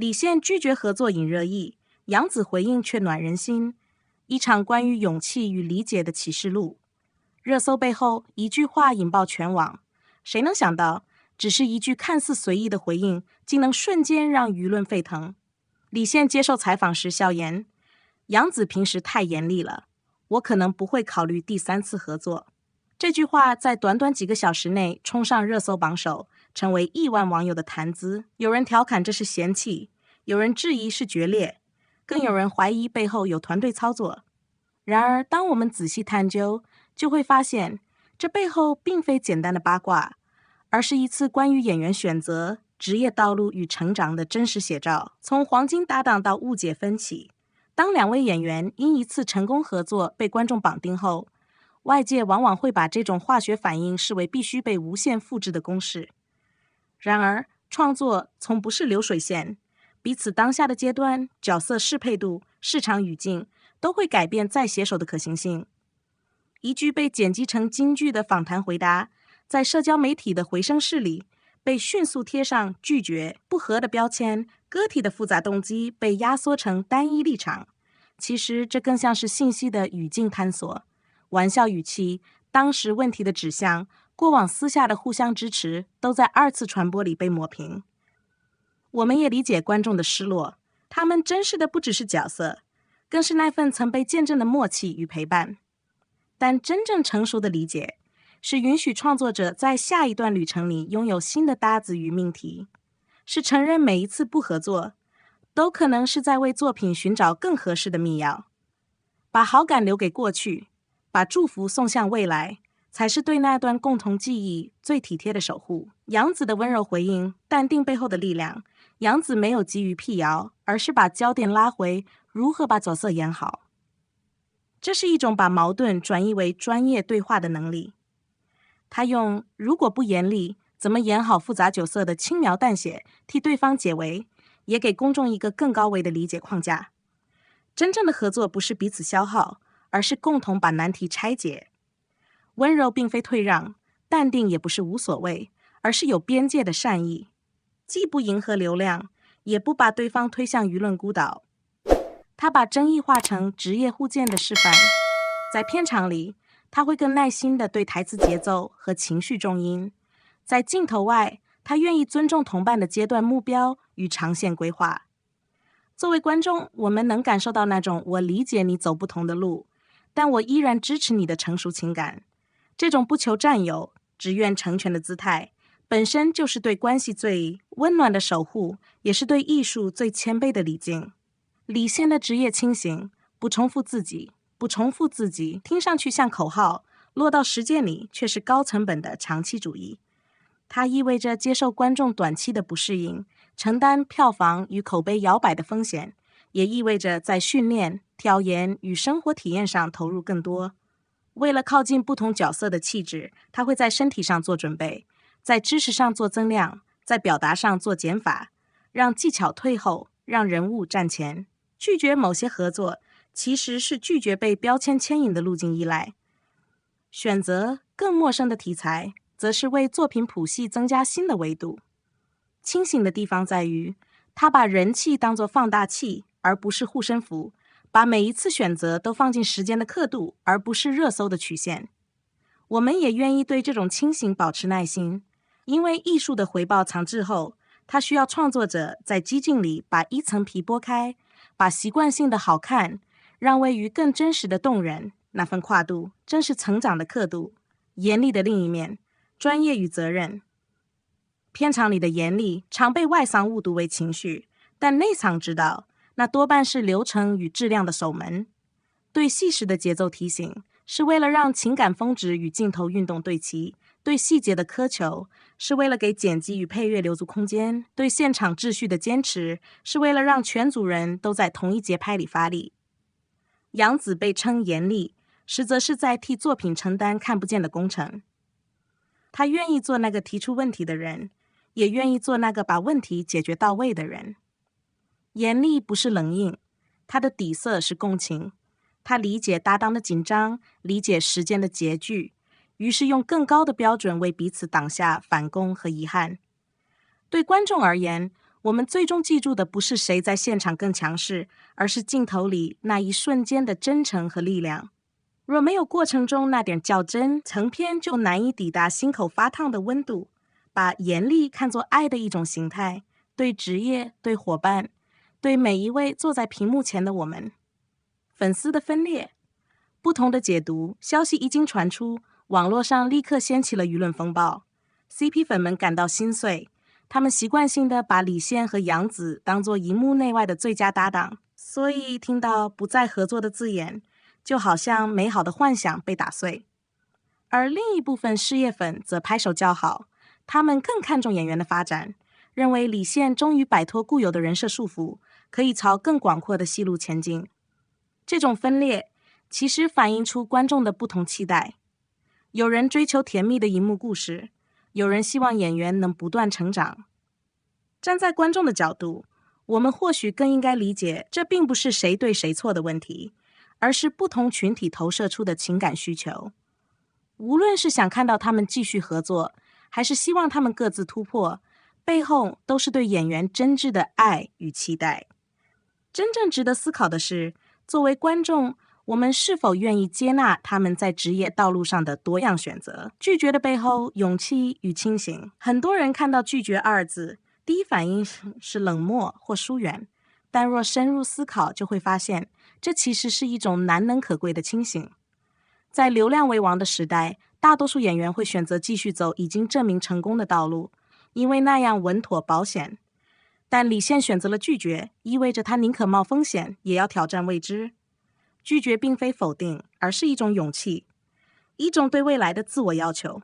李现拒绝合作引热议，杨紫回应却暖人心，一场关于勇气与理解的启示录。热搜背后一句话引爆全网，谁能想到只是一句看似随意的回应，竟能瞬间让舆论沸腾。李现接受采访时笑言，杨紫平时太严厉了，我可能不会考虑第3次合作。这句话在短短几个小时内冲上热搜榜首，成为亿万网友的谈资。有人调侃这是嫌弃，有人质疑是决裂，更有人怀疑背后有团队操作。然而当我们仔细探究，就会发现这背后并非简单的八卦，而是一次关于演员选择、职业道路与成长的真实写照。从黄金搭档到误解分歧，当2位演员因一次成功合作被观众绑定后，外界往往会把这种化学反应视为必须被无限复制的公式。然而创作从不是流水线，彼此当下的阶段、角色适配度、市场语境都会改变再携手的可行性。一句被剪辑成金句的访谈回答，在社交媒体的回声室里被迅速贴上拒绝、不合的标签，个体的复杂动机被压缩成单一立场。其实这更像是信息的语境探索，玩笑语气、当时问题的指向、过往私下的互相支持，都在2次传播里被抹平。我们也理解观众的失落，他们珍视的不只是角色，更是那份曾被见证的默契与陪伴。但真正成熟的理解，是允许创作者在下一段旅程里拥有新的搭子与命题，是承认每一次不合作，都可能是在为作品寻找更合适的密钥。把好感留给过去，把祝福送向未来，才是对那段共同记忆最体贴的守护。杨紫的温柔回应，淡定背后的力量。杨紫没有急于辟谣，而是把焦点拉回如何把角色演好。这是一种把矛盾转移为专业对话的能力。他用如果不严厉，怎么演好复杂角色的轻描淡写替对方解围，也给公众一个更高维的理解框架。真正的合作不是彼此消耗，而是共同把难题拆解。温柔并非退让，淡定也不是无所谓，而是有边界的善意，既不迎合流量，也不把对方推向舆论孤岛。他把争议化成职业互鉴的示范，在片场里，他会更耐心地对台词节奏和情绪重音；在镜头外，他愿意尊重同伴的阶段目标与长线规划。作为观众，我们能感受到那种我理解你走不同的路，但我依然支持你的成熟情感。这种不求占有，只愿成全的姿态，本身就是对关系最温暖的守护，也是对艺术最谦卑的礼敬。李现的职业清醒，不重复自己，不重复自己，听上去像口号，落到实践里却是高成本的长期主义。它意味着接受观众短期的不适应，承担票房与口碑摇摆的风险，也意味着在训练、调研与生活体验上投入更多。为了靠近不同角色的气质，他会在身体上做准备，在知识上做增量，在表达上做减法，让技巧退后，让人物站前。拒绝某些合作，其实是拒绝被标签牵引的路径依赖。选择更陌生的题材，则是为作品谱系增加新的维度。清醒的地方在于，他把人气当作放大器，而不是护身符，把每一次选择都放进时间的刻度，而不是热搜的曲线。我们也愿意对这种清醒保持耐心，因为艺术的回报藏滞后，它需要创作者在激进里把一层皮剥开，把习惯性的好看让位于更真实的动人。那份跨度正是成长的刻度。严厉的另一面，专业与责任。片场里的严厉常被外丧误读为情绪，但内藏知道，那多半是流程与质量的守门。对细时的节奏提醒，是为了让情感峰值与镜头运动对齐；对细节的苛求，是为了给剪辑与配乐留足空间；对现场秩序的坚持，是为了让全组人都在同一节拍里发力。杨紫被称严厉，实则是在替作品承担看不见的工程。他愿意做那个提出问题的人，也愿意做那个把问题解决到位的人。严厉不是冷硬，他的底色是共情。他理解搭档的紧张，理解时间的拮据，于是用更高的标准为彼此挡下反攻和遗憾。对观众而言，我们最终记住的不是谁在现场更强势，而是镜头里那一瞬间的真诚和力量。若没有过程中那点较真，成片就难以抵达心口发烫的温度。把严厉看作爱的一种形态，对职业，对伙伴，对每一位坐在屏幕前的我们。粉丝的分裂，不同的解读，消息一经传出，网络上立刻掀起了舆论风暴。CP 粉们感到心碎，他们习惯性的把李现和杨紫当作荧幕内外的最佳搭档，所以听到不再合作的字眼，就好像美好的幻想被打碎。而另一部分事业粉则拍手叫好，他们更看重演员的发展，认为李现终于摆脱固有的人设束缚，可以朝更广阔的戏路前进。这种分裂其实反映出观众的不同期待，有人追求甜蜜的荧幕故事，有人希望演员能不断成长。站在观众的角度，我们或许更应该理解，这并不是谁对谁错的问题，而是不同群体投射出的情感需求。无论是想看到他们继续合作，还是希望他们各自突破，背后都是对演员真挚的爱与期待。真正值得思考的是，作为观众，我们是否愿意接纳他们在职业道路上的多样选择？拒绝的背后，勇气与清醒。很多人看到拒绝二字，第一反应是冷漠或疏远，但若深入思考，就会发现，这其实是一种难能可贵的清醒。在流量为王的时代，大多数演员会选择继续走已经证明成功的道路，因为那样稳妥保险。但李现选择了拒绝，意味着他宁可冒风险，也要挑战未知。拒绝并非否定，而是一种勇气，一种对未来的自我要求。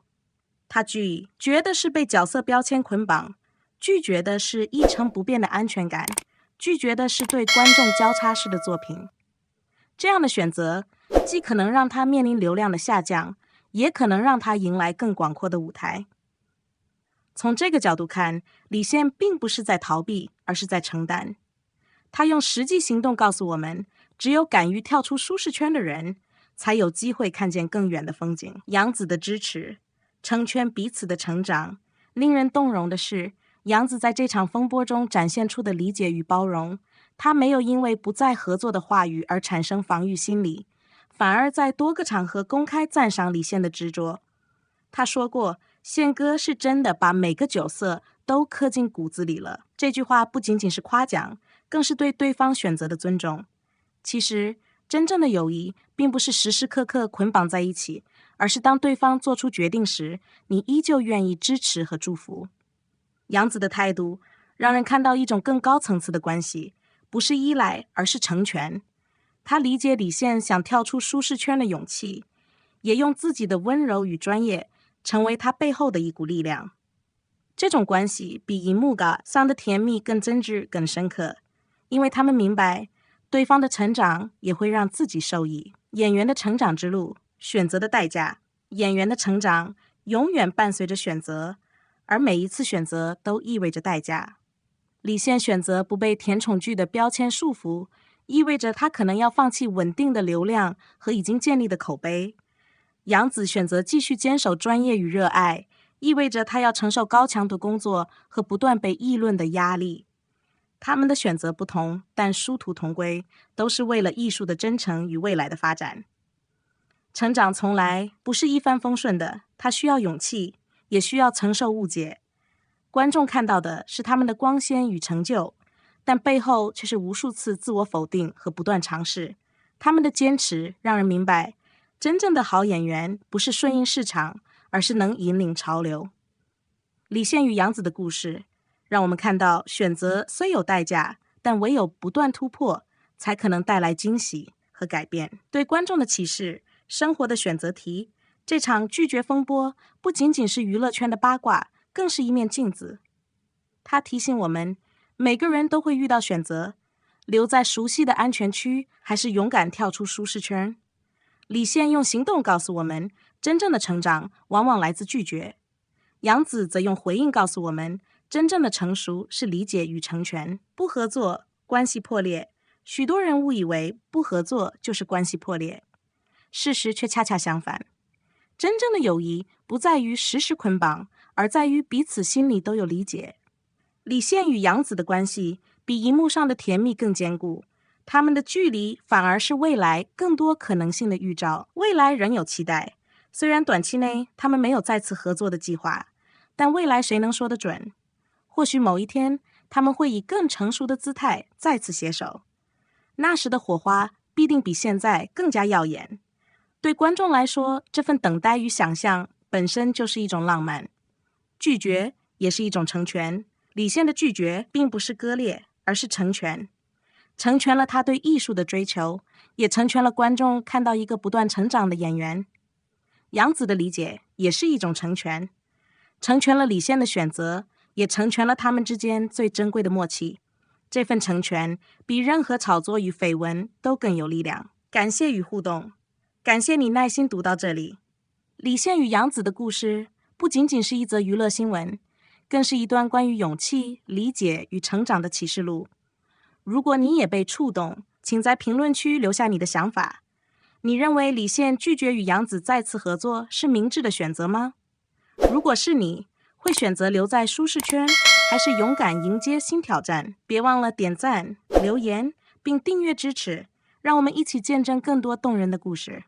他拒绝的是被角色标签捆绑，拒绝的是一成不变的安全感，拒绝的是对观众交叉式的作品。这样的选择既可能让他面临流量的下降，也可能让他迎来更广阔的舞台。从这个角度看，李现并不是在逃避，而是在承担。他用实际行动告诉我们，只有敢于跳出舒适圈的人，才有机会看见更远的风景。杨紫的支持，成全彼此的成长。令人动容的是，杨紫在这场风波中展现出的理解与包容。他没有因为不再合作的话语而产生防御心理，反而在多个场合公开赞赏李现的执着。他说过，宪哥是真的把每个角色都刻进骨子里了。这句话不仅仅是夸奖，更是对对方选择的尊重。其实，真正的友谊并不是时时刻刻捆绑在一起，而是当对方做出决定时，你依旧愿意支持和祝福。杨紫的态度让人看到一种更高层次的关系，不是依赖，而是成全。他理解李现想跳出舒适圈的勇气，也用自己的温柔与专业成为他背后的一股力量。这种关系比荧幕上的甜蜜更真挚、更深刻，因为他们明白对方的成长也会让自己受益。演员的成长之路，选择的代价。演员的成长永远伴随着选择，而每一次选择都意味着代价。李现选择不被甜宠剧的标签束缚，意味着他可能要放弃稳定的流量和已经建立的口碑。杨紫选择继续坚守专业与热爱，意味着他要承受高强度工作和不断被议论的压力。他们的选择不同，但殊途同归，都是为了艺术的真诚与未来的发展。成长从来不是一帆风顺的，它需要勇气，也需要承受误解。观众看到的是他们的光鲜与成就，但背后却是无数次自我否定和不断尝试。他们的坚持让人明白，真正的好演员不是顺应市场，而是能引领潮流。李现与杨紫的故事让我们看到，选择虽有代价，但唯有不断突破，才可能带来惊喜和改变。对观众的启示，生活的选择题，这场拒绝风波不仅仅是娱乐圈的八卦，更是一面镜子。它提醒我们，每个人都会遇到选择，留在熟悉的安全区，还是勇敢跳出舒适圈。李现用行动告诉我们，真正的成长往往来自拒绝。杨紫则用回应告诉我们，真正的成熟是理解与成全。不合作，关系破裂。许多人误以为不合作就是关系破裂，事实却恰恰相反。真正的友谊不在于时时捆绑，而在于彼此心里都有理解。李现与杨紫的关系比荧幕上的甜蜜更坚固，他们的距离反而是未来更多可能性的预兆。未来仍有期待，虽然短期内他们没有再次合作的计划，但未来谁能说得准？或许某一天，他们会以更成熟的姿态再次携手，那时的火花必定比现在更加耀眼。对观众来说，这份等待与想象本身就是一种浪漫，拒绝也是一种成全。李现的拒绝并不是割裂，而是成全，成全了他对艺术的追求，也成全了观众看到一个不断成长的演员。杨紫的理解也是一种成全，成全了李现的选择，也成全了他们之间最珍贵的默契。这份成全比任何炒作与绯闻都更有力量。感谢与互动，感谢你耐心读到这里。李现与杨紫的故事不仅仅是一则娱乐新闻，更是一段关于勇气、理解与成长的启示录。如果你也被触动，请在评论区留下你的想法。你认为李现拒绝与杨紫再次合作是明智的选择吗？如果是你，会选择留在舒适圈，还是勇敢迎接新挑战？别忘了点赞、留言，并订阅支持，让我们一起见证更多动人的故事。